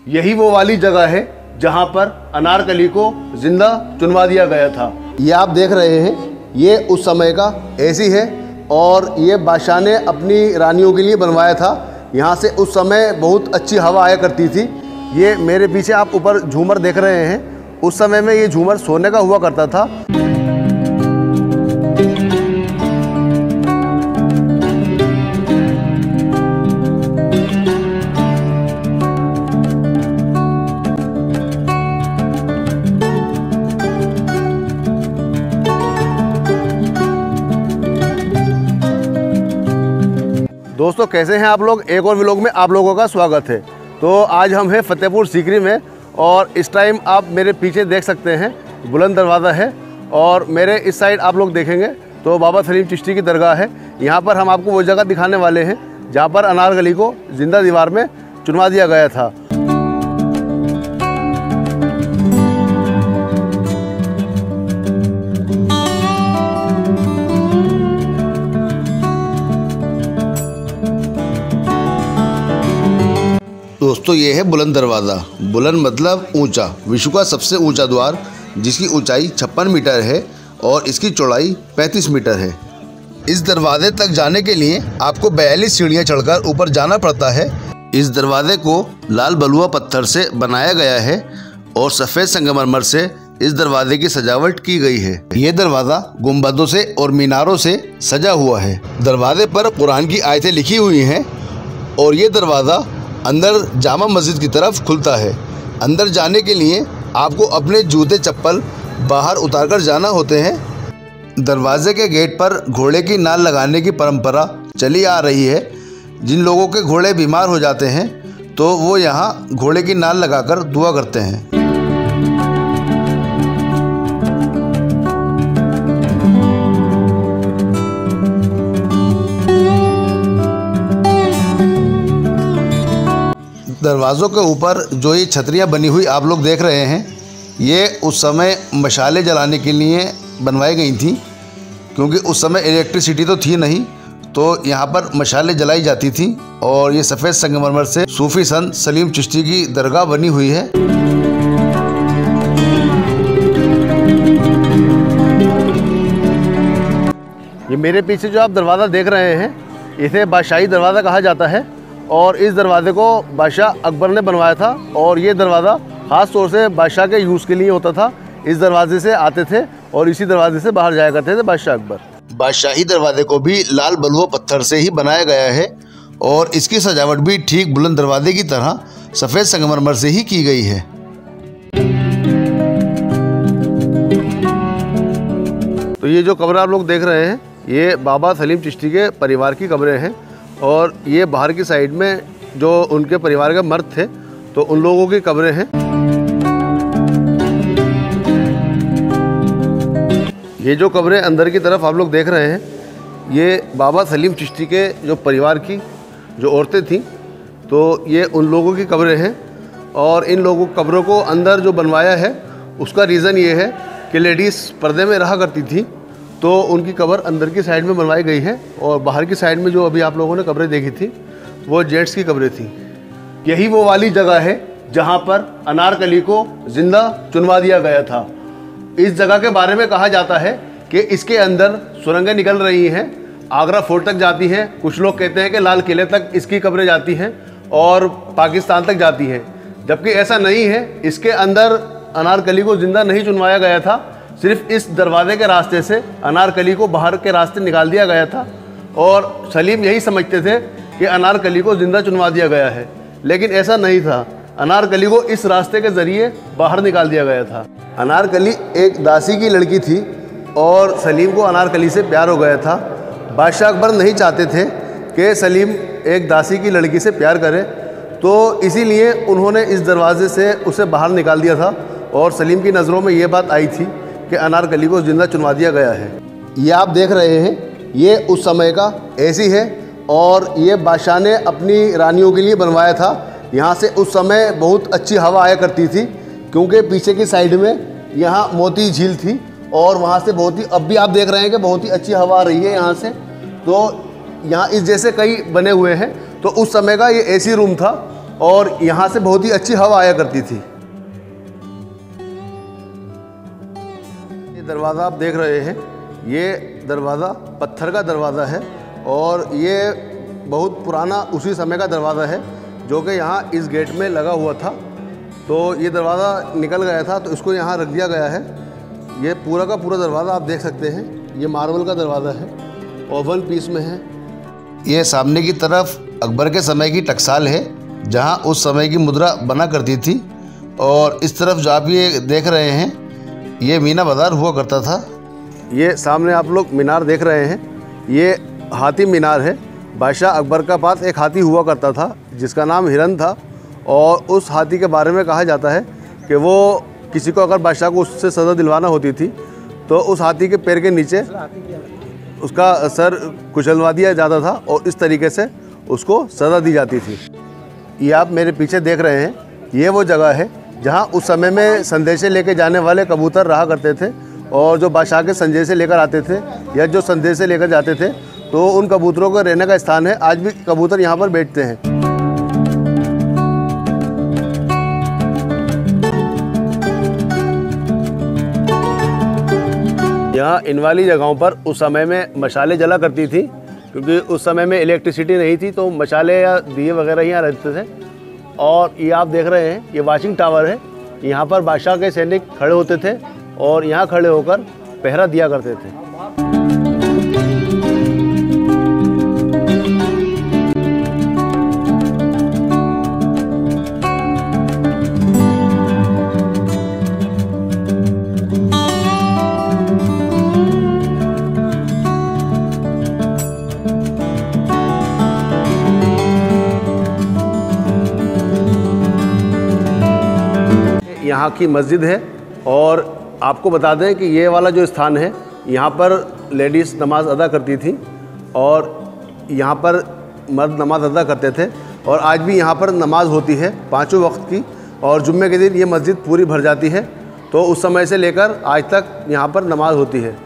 यही वो वाली जगह है जहां पर अनारकली को जिंदा चुनवा दिया गया था। ये आप देख रहे हैं, ये उस समय का एसी है और ये बादशाह ने अपनी रानियों के लिए बनवाया था। यहाँ से उस समय बहुत अच्छी हवा आया करती थी। ये मेरे पीछे आप ऊपर झूमर देख रहे हैं, उस समय में ये झूमर सोने का हुआ करता था। दोस्तों कैसे हैं आप लोग? एक और व्लॉग में आप लोगों का स्वागत है। तो आज हम हैं फतेहपुर सीकरी में और इस टाइम आप मेरे पीछे देख सकते हैं बुलंद दरवाज़ा है और मेरे इस साइड आप लोग देखेंगे तो बाबा सलीम चिश्ती की दरगाह है। यहाँ पर हम आपको वो जगह दिखाने वाले हैं जहाँ पर अनारकली को जिंदा दीवार में चुनवा दिया गया था। दोस्तों ये है बुलंद दरवाज़ा। बुलंद मतलब ऊंचा, विश्व का सबसे ऊंचा द्वार जिसकी ऊंचाई 56 मीटर है और इसकी चौड़ाई 35 मीटर है। इस दरवाजे तक जाने के लिए आपको 42 सीढ़ियाँ चढ़कर ऊपर जाना पड़ता है। इस दरवाजे को लाल बलुआ पत्थर से बनाया गया है और सफ़ेद संगमरमर से इस दरवाजे की सजावट की गई है। ये दरवाज़ा गुंबदों से और मीनारों से सजा हुआ है। दरवाजे पर कुरान की आयतें लिखी हुई हैं और ये दरवाज़ा अंदर जामा मस्जिद की तरफ खुलता है। अंदर जाने के लिए आपको अपने जूते चप्पल बाहर उतारकर जाना होते हैं। दरवाजे के गेट पर घोड़े की नाल लगाने की परंपरा चली आ रही है। जिन लोगों के घोड़े बीमार हो जाते हैं तो वो यहाँ घोड़े की नाल लगाकर दुआ करते हैं। दरवाज़ों के ऊपर जो ये छतरियाँ बनी हुई आप लोग देख रहे हैं, ये उस समय मशाले जलाने के लिए बनवाई गई थी, क्योंकि उस समय इलेक्ट्रिसिटी तो थी नहीं, तो यहाँ पर मशाले जलाई जाती थी। और ये सफ़ेद संगमरमर से सूफी संत सलीम चिश्ती की दरगाह बनी हुई है। ये मेरे पीछे जो आप दरवाज़ा देख रहे हैं, इसे बादशाही दरवाज़ा कहा जाता है और इस दरवाजे को बादशाह अकबर ने बनवाया था और ये दरवाज़ा ख़ास तौर से बादशाह के यूज़ के लिए होता था। इस दरवाजे से आते थे और इसी दरवाजे से बाहर जाया करते थे बादशाह अकबर। बादशाही दरवाजे को भी लाल बलुआ पत्थर से ही बनाया गया है और इसकी सजावट भी ठीक बुलंद दरवाजे की तरह सफ़ेद संगमरमर से ही की गई है। तो ये जो कब्र आप लोग देख रहे हैं, ये बाबा सलीम चिश्ती के परिवार की कब्रें हैं और ये बाहर की साइड में जो उनके परिवार के मर्द थे तो उन लोगों की कब्रें हैं। ये जो कब्रें अंदर की तरफ आप लोग देख रहे हैं, ये बाबा सलीम चिश्ती के जो परिवार की जो औरतें थीं तो ये उन लोगों की कब्रें हैं। और इन लोगों कब्रों को अंदर जो बनवाया है उसका रीज़न ये है कि लेडीज़ पर्दे में रहा करती थी तो उनकी कब्र अंदर की साइड में बनवाई गई है और बाहर की साइड में जो अभी आप लोगों ने कब्रें देखी थी वो जेंट्स की कब्रें थी। यही वो वाली जगह है जहां पर अनारकली को जिंदा चुनवा दिया गया था। इस जगह के बारे में कहा जाता है कि इसके अंदर सुरंगें निकल रही हैं, आगरा फोर्ट तक जाती हैं। कुछ लोग कहते हैं कि लाल किले तक इसकी कब्रें जाती हैं और पाकिस्तान तक जाती हैं, जबकि ऐसा नहीं है। इसके अंदर अनारकली को जिंदा नहीं चुनवाया गया था, सिर्फ इस दरवाजे के रास्ते से अनारकली को बाहर के रास्ते निकाल दिया गया था और सलीम यही समझते थे कि अनारकली को ज़िंदा चुनवा दिया गया है, लेकिन ऐसा नहीं था। अनारकली को इस रास्ते के ज़रिए बाहर निकाल दिया गया था। अनारकली एक दासी की लड़की थी और सलीम को अनारकली से प्यार हो गया था। बादशाह अकबर नहीं चाहते थे कि सलीम एक दासी की लड़की से प्यार करे, तो इसीलिए उन्होंने इस दरवाजे से उसे बाहर निकाल दिया था और सलीम की नज़रों में ये बात आई थी कि अनारकली को जिंदा चुनवा दिया गया है। ये आप देख रहे हैं, ये उस समय का एसी है और ये बादशाह ने अपनी रानियों के लिए बनवाया था। यहाँ से उस समय बहुत अच्छी हवा आया करती थी, क्योंकि पीछे की साइड में यहाँ मोती झील थी और वहाँ से बहुत ही, अब भी आप देख रहे हैं कि बहुत ही अच्छी हवा आ रही है यहाँ से। तो यहाँ इस जैसे कई बने हुए हैं। तो उस समय का ये एसी रूम था और यहाँ से बहुत ही अच्छी हवा आया करती थी। ये दरवाज़ा आप देख रहे हैं, ये दरवाज़ा पत्थर का दरवाज़ा है और ये बहुत पुराना उसी समय का दरवाज़ा है जो कि यहाँ इस गेट में लगा हुआ था। तो ये दरवाज़ा निकल गया था तो इसको यहाँ रख दिया गया है। ये पूरा का पूरा दरवाज़ा आप देख सकते हैं, ये मार्बल का दरवाज़ा है और 1 पीस में है। ये सामने की तरफ अकबर के समय की टकसाल है जहाँ उस समय की मुद्रा बना करती थी। और इस तरफ जो आप ये देख रहे हैं ये मीना बाज़ार हुआ करता था। ये सामने आप लोग मीनार देख रहे हैं, ये हाथी मीनार है। बादशाह अकबर का पास एक हाथी हुआ करता था जिसका नाम हिरन था और उस हाथी के बारे में कहा जाता है कि वो किसी को अगर बादशाह को उससे सज़ा दिलवाना होती थी तो उस हाथी के पैर के नीचे उसका सर कुचलवा दिया जाता था और इस तरीके से उसको सज़ा दी जाती थी। ये आप मेरे पीछे देख रहे हैं, ये वो जगह है जहाँ उस समय में संदेशे लेके जाने वाले कबूतर रहा करते थे और जो बादशाह के संदेशे लेकर आते थे या जो संदेशे लेकर जाते थे तो उन कबूतरों का रहने का स्थान है। आज भी कबूतर यहाँ पर बैठते हैं। यहाँ इन वाली जगहों पर उस समय में मशालें जला करती थी क्योंकि उस समय में इलेक्ट्रिसिटी नहीं थी तो मशाले या दिए वगैरह यहाँ रहते थे। और ये आप देख रहे हैं ये वाचिंग टावर है, यहाँ पर बादशाह के सैनिक खड़े होते थे और यहाँ खड़े होकर पहरा दिया करते थे। यहाँ की मस्जिद है और आपको बता दें कि ये वाला जो स्थान है यहाँ पर लेडीज़ नमाज़ अदा करती थी और यहाँ पर मर्द नमाज़ अदा करते थे और आज भी यहाँ पर नमाज़ होती है 5 वक्त की और जुम्मे के दिन ये मस्जिद पूरी भर जाती है। तो उस समय से लेकर आज तक यहाँ पर नमाज़ होती है।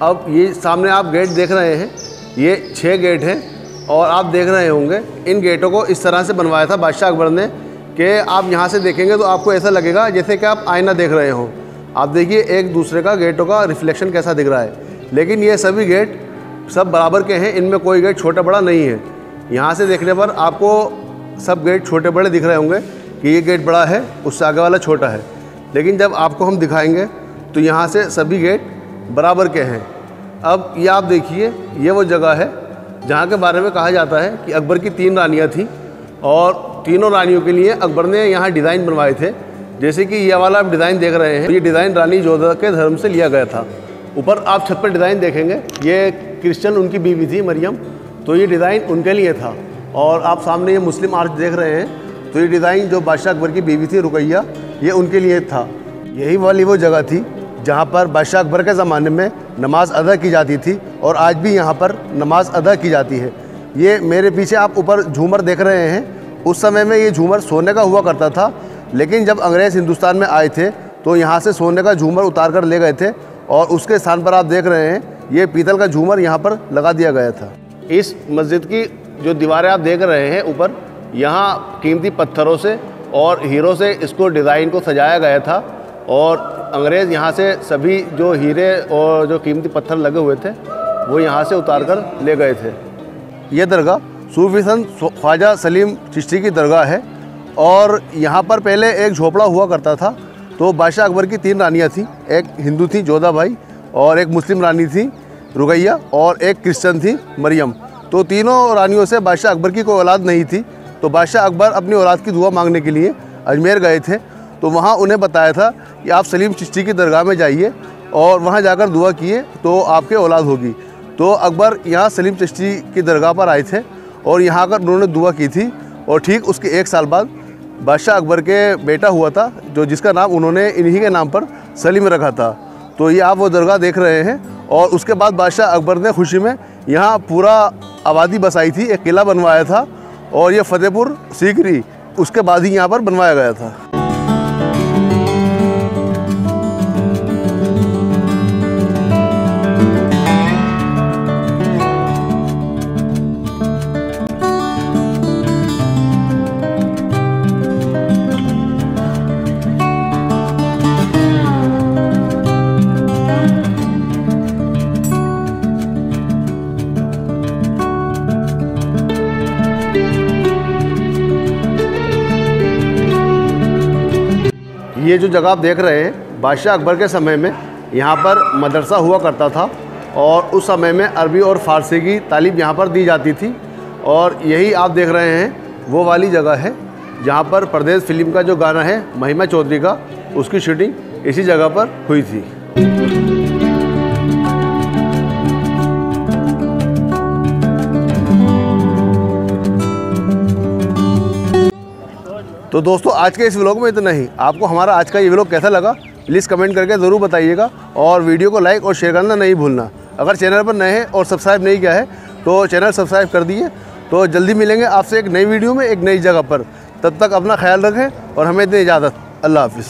अब ये सामने आप गेट देख रहे हैं, ये 6 गेट हैं और आप देख रहे होंगे इन गेटों को इस तरह से बनवाया था बादशाह अकबर ने कि आप यहाँ से देखेंगे तो आपको ऐसा लगेगा जैसे कि आप आईना देख रहे हो। आप देखिए एक दूसरे का गेटों का रिफ्लेक्शन कैसा दिख रहा है। लेकिन ये सभी गेट सब बराबर के हैं, इनमें कोई गेट छोटा बड़ा नहीं है। यहाँ से देखने पर आपको सब गेट छोटे बड़े दिख रहे होंगे कि ये गेट बड़ा है उससे आगे वाला छोटा है, लेकिन जब आपको हम दिखाएंगे तो यहाँ से सभी गेट बराबर के हैं। अब ये आप देखिए ये वो जगह है जहाँ के बारे में कहा जाता है कि अकबर की 3 रानियाँ थीं और तीनों रानियों के लिए अकबर ने यहाँ डिज़ाइन बनवाए थे। जैसे कि ये वाला आप डिज़ाइन देख रहे हैं, ये डिज़ाइन रानी जोधा के धर्म से लिया गया था। ऊपर आप छत पर डिज़ाइन देखेंगे, ये क्रिश्चियन उनकी बीवी थी मरियम, तो ये डिज़ाइन उनके लिए था। और आप सामने ये मुस्लिम आर्च देख रहे हैं, तो ये डिज़ाइन जो बादशाह अकबर की बीवी थी रुकैया, ये उनके लिए था। यही वाली वो जगह थी जहाँ पर बादशाह अकबर के ज़माने में नमाज़ अदा की जाती थी और आज भी यहाँ पर नमाज़ अदा की जाती है। ये मेरे पीछे आप ऊपर झूमर देख रहे हैं, उस समय में ये झूमर सोने का हुआ करता था, लेकिन जब अंग्रेज़ हिंदुस्तान में आए थे तो यहाँ से सोने का झूमर उतार कर ले गए थे और उसके स्थान पर आप देख रहे हैं ये पीतल का झूमर यहाँ पर लगा दिया गया था। इस मस्जिद की जो दीवारें आप देख रहे हैं ऊपर, यहाँ कीमती पत्थरों से और हीरों से इसको डिज़ाइन को सजाया गया था और अंग्रेज़ यहाँ से सभी जो हीरे और जो कीमती पत्थर लगे हुए थे वो यहाँ से उतार कर ले गए थे। ये दरगाह सूफी संत ख्वाजा सलीम चिश्ती की दरगाह है और यहाँ पर पहले एक झोपड़ा हुआ करता था। तो बादशाह अकबर की 3 रानियाँ थीं, एक हिंदू थी जोधा बाई और एक मुस्लिम रानी थी रुकैया और एक क्रिश्चियन थी मरियम। तो तीनों रानियों से बादशाह अकबर की कोई औलाद नहीं थी, तो बादशाह अकबर अपनी औलाद की दुआ मांगने के लिए अजमेर गए थे। तो वहाँ उन्हें बताया था कि आप सलीम चिश्ती की दरगाह में जाइए और वहाँ जाकर दुआ किए तो आपके औलाद होगी। तो अकबर यहाँ सलीम चिश्ती की दरगाह पर आए थे और यहाँ आकर उन्होंने दुआ की थी और ठीक उसके 1 साल बाद बादशाह अकबर के बेटा हुआ था जो जिसका नाम उन्होंने इन्हीं के नाम पर सलीम रखा था। तो ये आप वो दरगाह देख रहे हैं और उसके बाद बादशाह अकबर ने खुशी में यहाँ पूरा आबादी बसाई थी, एक किला बनवाया था और ये फतेहपुर सीकरी उसके बाद ही यहाँ पर बनवाया गया था। ये जो जगह आप देख रहे हैं, बादशाह अकबर के समय में यहाँ पर मदरसा हुआ करता था और उस समय में अरबी और फ़ारसी की तालीम यहाँ पर दी जाती थी। और यही आप देख रहे हैं वो वाली जगह है जहाँ पर परदेश फिल्म का जो गाना है महिमा चौधरी का, उसकी शूटिंग इसी जगह पर हुई थी। तो दोस्तों आज के इस व्लॉग में इतना ही। आपको हमारा आज का ये व्लॉग कैसा लगा प्लीज़ कमेंट करके ज़रूर बताइएगा और वीडियो को लाइक और शेयर करना नहीं भूलना। अगर चैनल पर नए हैं और सब्सक्राइब नहीं किया है तो चैनल सब्सक्राइब कर दिए। तो जल्दी मिलेंगे आपसे एक नई वीडियो में एक नई जगह पर। तब तक अपना ख्याल रखें और हमें दें इजाज़त। अल्लाह हाफ़िज़।